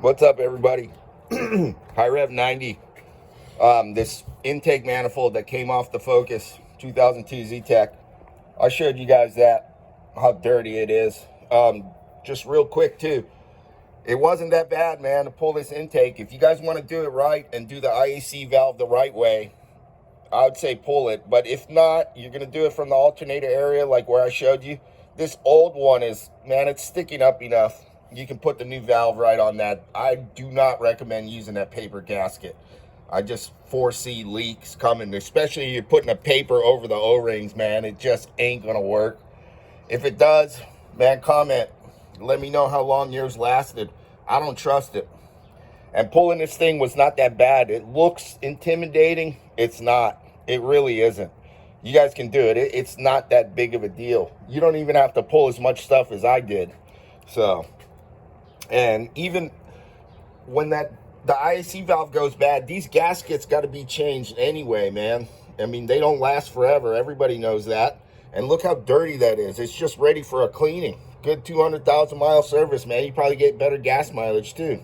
What's up, everybody? High Rev 90. This intake manifold that came off the Focus 2002 Z-Tech. I showed you guys that, how dirty it is. Just real quick too, it wasn't that bad, man, to pull this intake. If you guys want to do it right and do the IAC valve the right way, I would say pull it. But if not, you're going to do it from the alternator area like where I showed you. This old one is, man, it's sticking up enough. You can put the new valve right on that. I do not recommend using that paper gasket. I just foresee leaks coming, especially if you're putting a paper over the O-rings, man. It just ain't going to work. If it does, man, comment. Let me know how long yours lasted. I don't trust it. And pulling this thing was not that bad. It looks intimidating. It's not. It really isn't. You guys can do it. It's not that big of a deal. You don't even have to pull as much stuff as I did. So, and even when the IAC valve goes bad, these gaskets got to be changed anyway, man. I mean, they don't last forever. Everybody knows that. And look how dirty that is. It's just ready for a cleaning. Good 200,000 mile service, man. You probably get better gas mileage too.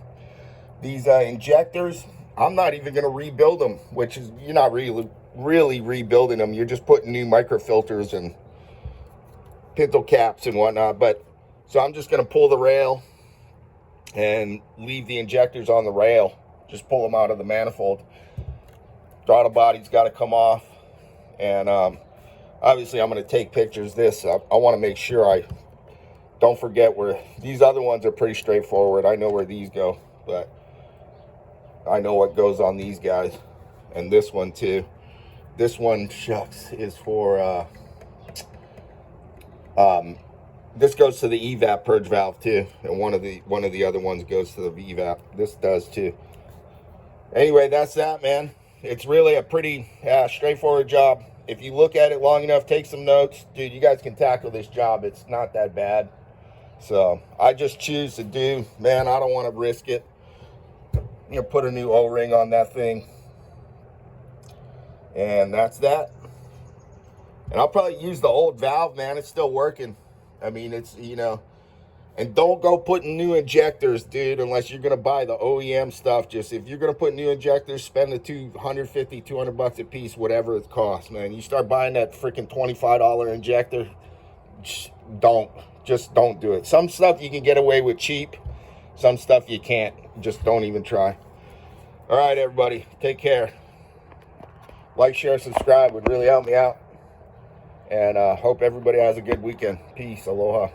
These injectors, I'm not even going to rebuild them, which is, you're not really rebuilding them. You're just putting new microfilters and pintle caps and whatnot. But so I'm just going to pull the rail and leave the injectors on the rail. Just pull them out of the manifold. Throttle body's got to come off. And obviously I'm going to take pictures of this. I want to make sure I don't forget where these other ones are pretty straightforward. I know where these go, but I know what goes on these guys. And this one too. This one, shucks, is for this goes to the evap purge valve too, and one of the other ones goes to the evap. This does too. Anyway, that's that, man. It's really a pretty straightforward job. If you look at it long enough, take some notes, dude, you guys can tackle this job. It's not that bad. So I just choose to do, man, I don't want to risk it. I'm gonna put a new O-ring on that thing, and that's that. And I'll probably use the old valve, man. It's still working. I mean, it's, you know, and don't go putting new injectors, dude, unless you're going to buy the OEM stuff. Just if you're going to put new injectors, spend the $200 a piece, whatever it costs, man. You start buying that freaking $25 injector, just don't do it. Some stuff you can get away with cheap. Some stuff you can't. Just don't even try. All right, everybody, take care. Like, share, subscribe would really help me out. And hope everybody has a good weekend. Peace. Aloha.